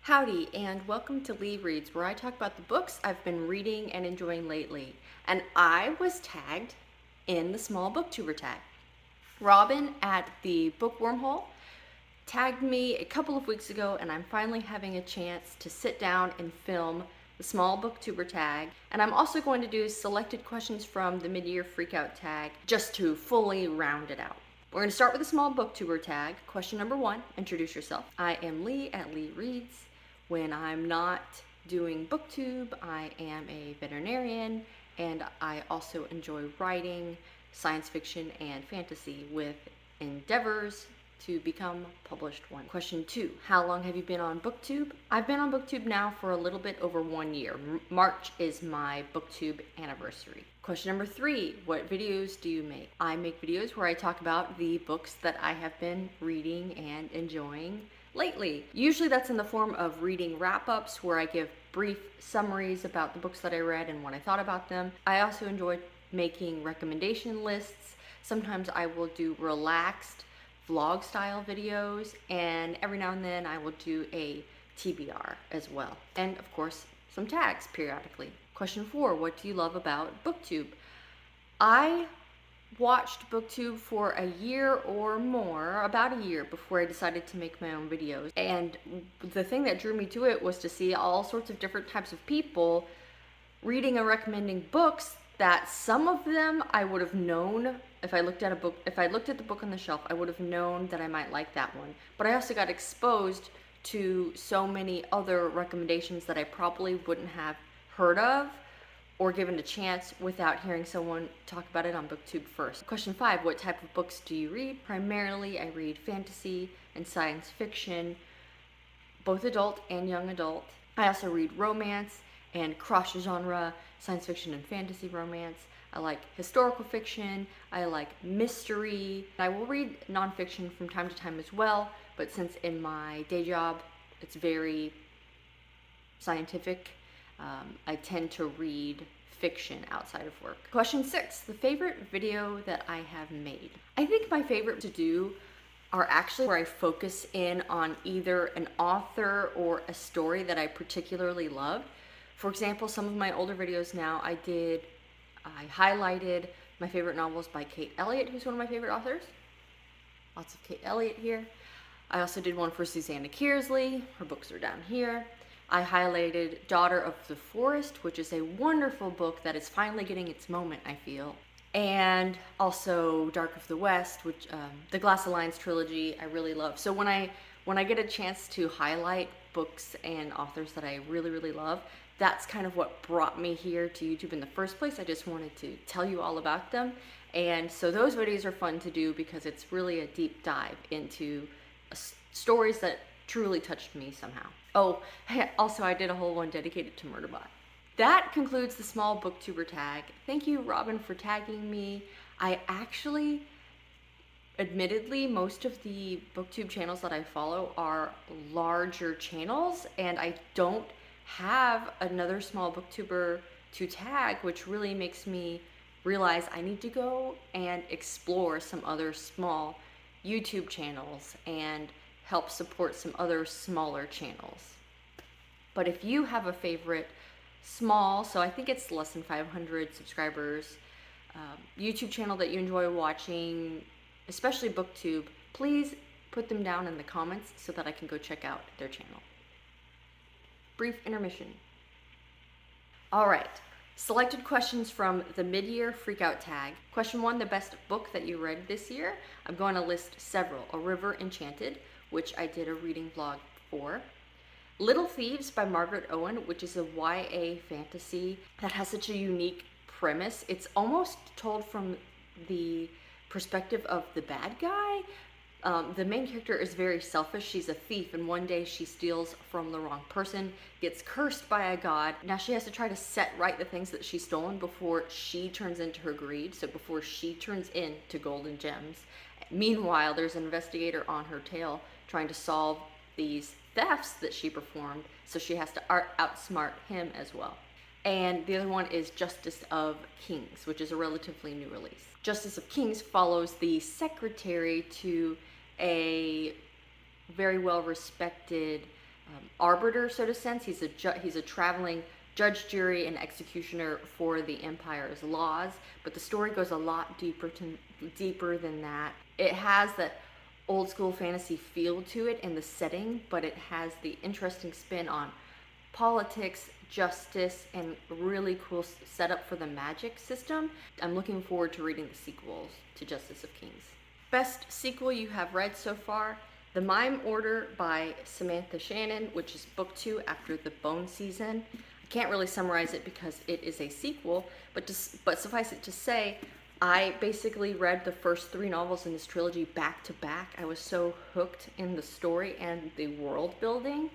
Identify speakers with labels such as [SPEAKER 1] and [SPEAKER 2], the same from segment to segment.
[SPEAKER 1] Howdy, and welcome to LeeReads, where I talk about the books I've been reading and enjoying lately. And I was tagged in the Small Booktuber Tag. Robin at the Book Wormhole tagged me a couple of weeks ago, and I'm finally having a chance to sit down and film the Small Booktuber Tag. And I'm also going to do selected questions from the Mid-Year Freakout Tag just to fully round it out. We're going to start with the Small Booktuber Tag. Question number 1, introduce yourself. I am Lee at LeeReads. When I'm not doing Booktube, I am a veterinarian, and I also enjoy writing science fiction and fantasy with endeavors to become published one. Question 2, how long have you been on Booktube? I've been on Booktube now for a little bit over 1 year. March is my Booktube anniversary. Question number 3, what videos do you make? I make videos where I talk about the books that I have been reading and enjoying lately. Usually that's in the form of reading wrap-ups where I give brief summaries about the books that I read and what I thought about them. I also enjoy making recommendation lists. Sometimes I will do relaxed vlog style videos, and every now and then I will do a TBR as well. And of course, some tags periodically. Question 4, what do you love about Booktube? I watched Booktube for a year or more, about a year, before I decided to make my own videos. And the thing that drew me to it was to see all sorts of different types of people reading and recommending books that some of them I would have known if I looked at the book on the shelf, I would have known that I might like that one. But I also got exposed to so many other recommendations that I probably wouldn't have heard of or given a chance without hearing someone talk about it on Booktube first. Question 5, what type of books do you read? Primarily, I read fantasy and science fiction, both adult and young adult. I also read romance and cross-genre science fiction and fantasy romance. I like historical fiction, I like mystery. I will read nonfiction from time to time as well, but since in my day job it's very scientific, I tend to read fiction outside of work. Question 6, the favorite video that I have made. I think my favorite to do are actually where I focus in on either an author or a story that I particularly loved. For example, some of my older videos now I highlighted my favorite novels by Kate Elliott, who's one of my favorite authors. Lots of Kate Elliott here. I also did one for Susanna Kearsley. Her books are down here. I highlighted Daughter of the Forest, which is a wonderful book that is finally getting its moment, I feel. And also Dark of the West, which the Glass Alliance trilogy I really love. So when I get a chance to highlight books and authors that I really, really love, that's kind of what brought me here to YouTube in the first place. I just wanted to tell you all about them. And so those videos are fun to do because it's really a deep dive into stories that truly touched me somehow. Oh, also I did a whole one dedicated to Murderbot. That concludes the Small Booktuber Tag. Thank you, Robin, for tagging me. I actually, admittedly, most of the Booktube channels that I follow are larger channels, and I don't have another Small Booktuber to tag, which really makes me realize I need to go and explore some other small YouTube channels and help support some other smaller channels. But if you have a favorite small, so I think it's less than 500 subscribers, YouTube channel that you enjoy watching, especially Booktube, please put them down in the comments so that I can go check out their channel. Brief intermission. All right, selected questions from the Mid-Year Freakout Tag. Question 1, the best book that you read this year. I'm going to list several. A River Enchanted, which I did a reading vlog for. Little Thieves by Margaret Owen, which is a YA fantasy that has such a unique premise. It's almost told from the perspective of the bad guy. The main character is very selfish. She's a thief, and one day she steals from the wrong person, gets cursed by a god. Now she has to try to set right the things that she's stolen before she turns into her greed, so before she turns into gold and gems. Meanwhile, there's an investigator on her tail trying to solve these thefts that she performed, so she has to outsmart him as well. And the other one is Justice of Kings, which is a relatively new release. Justice of Kings follows the secretary to a very well-respected arbiter, so to sense. He's a traveling judge, jury, and executioner for the Empire's laws. But the story goes a lot deeper than that. It has that old school fantasy feel to it in the setting, but it has the interesting spin on politics, justice, and really cool setup for the magic system. I'm looking forward to reading the sequels to Justice of Kings. Best sequel you have read so far: The Mime Order by Samantha Shannon, which is book 2 after the Bone season. I can't really summarize it because it is a sequel, but suffice it to say, I basically read the first 3 novels in this trilogy back to back. I was so hooked in the story and the world building.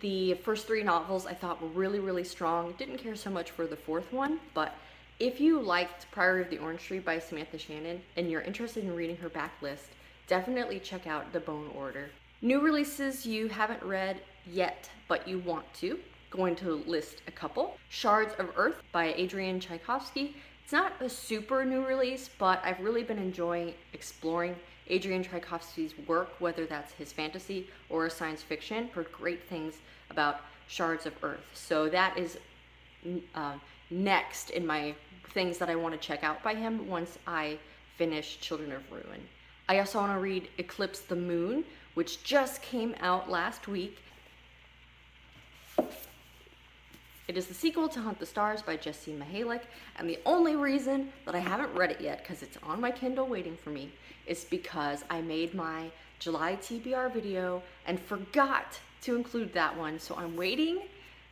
[SPEAKER 1] The first 3 novels I thought were really, really strong. Didn't care so much for the 4th one, but if you liked Priory of the Orange Tree by Samantha Shannon and you're interested in reading her backlist, definitely check out The Bone Order. New releases you haven't read yet, but you want to. Going to list a couple. Shards of Earth by Adrian Tchaikovsky. It's not a super new release, but I've really been enjoying exploring Adrian Tchaikovsky's work, whether that's his fantasy or science fiction. Heard great things about Shards of Earth. So that is next in my things that I want to check out by him once I finish Children of Ruin. I also want to read Eclipse the Moon, which just came out last week. It is the sequel to Hunt the Stars by Jesse Mihalik, and the only reason that I haven't read it yet, because it's on my Kindle waiting for me, is because I made my July TBR video and forgot to include that one, so I'm waiting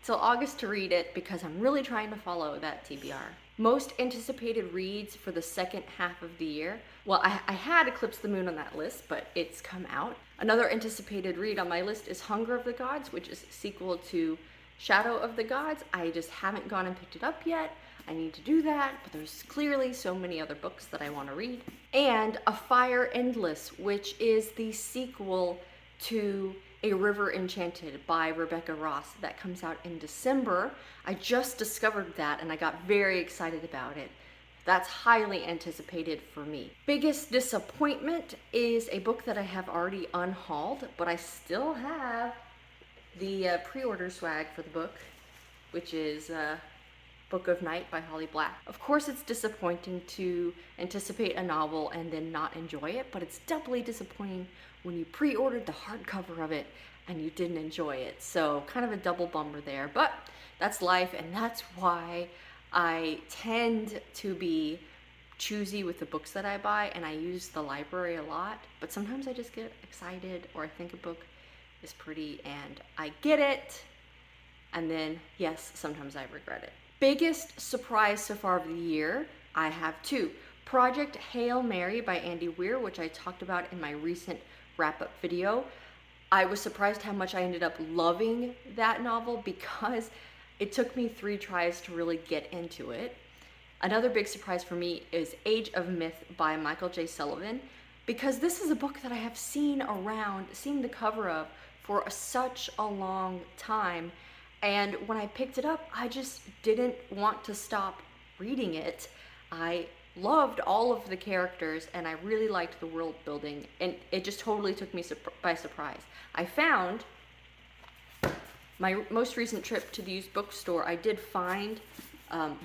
[SPEAKER 1] till August to read it because I'm really trying to follow that TBR. Most anticipated reads for the second half of the year. Well, I had Eclipse the Moon on that list, but it's come out. Another anticipated read on my list is Hunger of the Gods, which is a sequel to Shadow of the Gods. I just haven't gone and picked it up yet. I need to do that, but there's clearly so many other books that I want to read. And A Fire Endless, which is the sequel to A River Enchanted by Rebecca Ross that comes out in December. I just discovered that and I got very excited about it. That's highly anticipated for me. Biggest disappointment is a book that I have already unhauled, but I still have the pre-order swag for the book, which is Book of Night by Holly Black. Of course, it's disappointing to anticipate a novel and then not enjoy it, but it's doubly disappointing when you pre-ordered the hardcover of it and you didn't enjoy it. So kind of a double bummer there, but that's life, and that's why I tend to be choosy with the books that I buy, and I use the library a lot, but sometimes I just get excited, or I think a book is pretty and I get it, and then yes, sometimes I regret it. Biggest surprise so far of the year, I have 2. Project Hail Mary by Andy Weir, which I talked about in my recent wrap-up video. I was surprised how much I ended up loving that novel because it took me 3 tries to really get into it. Another big surprise for me is Age of Myth by Michael J. Sullivan, because this is a book that I have seen the cover of for such a long time. And when I picked it up, I just didn't want to stop reading it. I loved all of the characters and I really liked the world building, and it just totally took me by surprise. I found my most recent trip to the used bookstore, I did find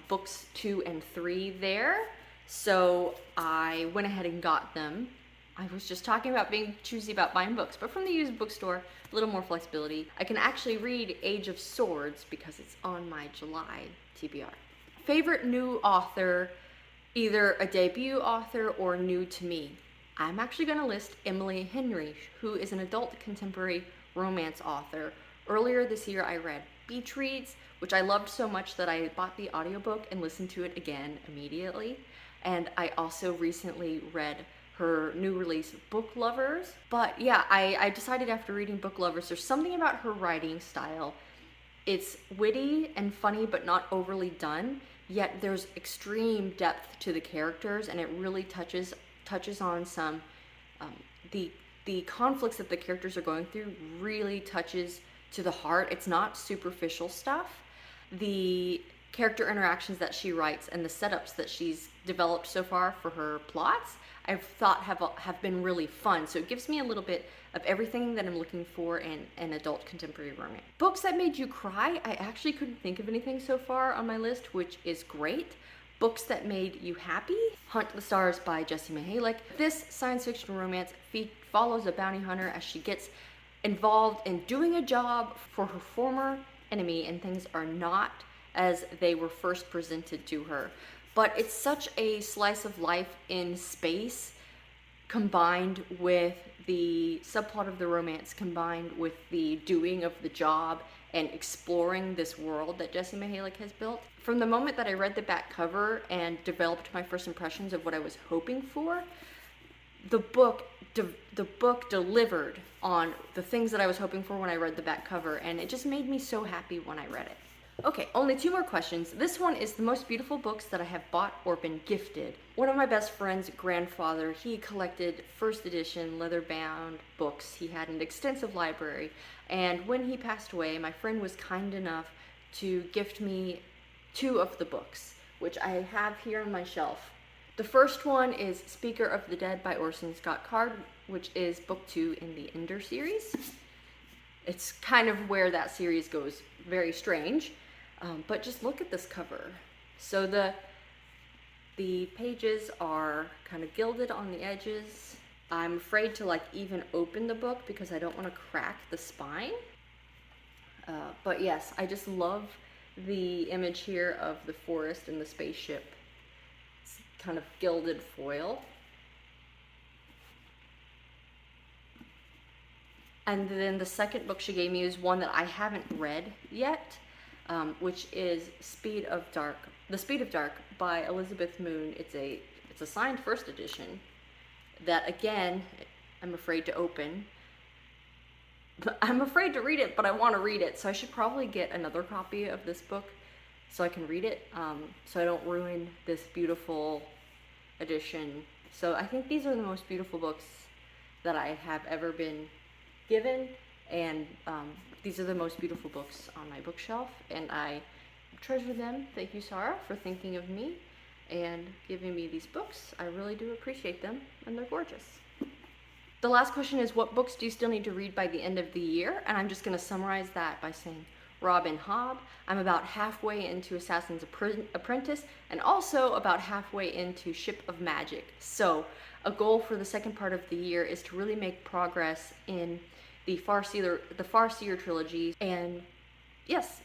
[SPEAKER 1] books 2 and 3 there, so I went ahead and got them. I was just talking about being choosy about buying books, but from the used bookstore, a little more flexibility. I can actually read Age of Swords because it's on my July TBR. Favorite new author, either a debut author or new to me. I'm actually going to list Emily Henry, who is an adult contemporary romance author. Earlier this year, I read Beach Reads, which I loved so much that I bought the audiobook and listened to it again immediately. And I also recently read her new release, Book Lovers. But yeah, I decided after reading Book Lovers, there's something about her writing style. It's witty and funny, but not overly done, yet there's extreme depth to the characters, and it really touches on some, the conflicts that the characters are going through really touches to the heart. It's not superficial stuff. The character interactions that she writes and the setups that she's developed so far for her plots, I've thought have been really fun. So it gives me a little bit of everything that I'm looking for in an adult contemporary romance. Books that made you cry, I actually couldn't think of anything so far on my list, which is great. Books that made you happy, Hunt the Stars by Jessie Mihalik. This science fiction romance follows a bounty hunter as she gets involved in doing a job for her former enemy, and things are not as they were first presented to her. But it's such a slice of life in space, combined with the subplot of the romance, combined with the doing of the job and exploring this world that Jessie Mihalik has built. From the moment that I read the back cover and developed my first impressions of what I was hoping for, the book delivered on the things that I was hoping for when I read the back cover, and it just made me so happy when I read it. Okay, only 2 more questions. This one is the most beautiful books that I have bought or been gifted. One of my best friend's grandfather, he collected first edition leather-bound books. He had an extensive library, and when he passed away, my friend was kind enough to gift me 2 of the books, which I have here on my shelf. The first one is Speaker of the Dead by Orson Scott Card, which is book 2 in the Ender series. It's kind of where that series goes very strange. But just look at this cover. So the pages are kind of gilded on the edges. I'm afraid to even open the book because I don't want to crack the spine. But yes, I just love the image here of the forest and the spaceship. It's kind of gilded foil. And then the second book she gave me is one that I haven't read yet. Which is The Speed of Dark by Elizabeth Moon. It's a signed first edition that, again, I'm afraid to open. I'm afraid to read it, but I want to read it, so I should probably get another copy of this book so I can read it, so I don't ruin this beautiful edition. So I think these are the most beautiful books that I have ever been given, and these are the most beautiful books on my bookshelf, and I treasure them. Thank you, Sarah, for thinking of me and giving me these books. I really do appreciate them, and they're gorgeous. The last question is, what books do you still need to read by the end of the year? And I'm just going to summarize that by saying Robin Hobb. I'm about halfway into Assassin's Apprentice, and also about halfway into Ship of Magic. So a goal for the second part of the year is to really make progress in the Farseer trilogy, and yes,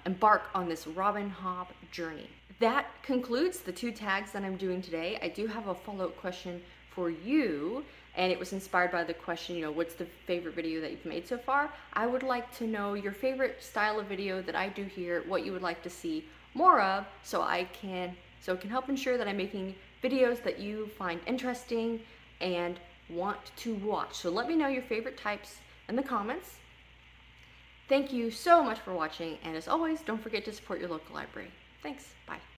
[SPEAKER 1] embark on this Robin Hobb journey. That concludes the 2 tags that I'm doing today. I do have a follow-up question for you, and it was inspired by the question, what's the favorite video that you've made so far? I would like to know your favorite style of video that I do here, what you would like to see more of, so it can help ensure that I'm making videos that you find interesting and want to watch. So let me know your favorite types in the comments. Thank you so much for watching, and as always, don't forget to support your local library. Thanks. Bye.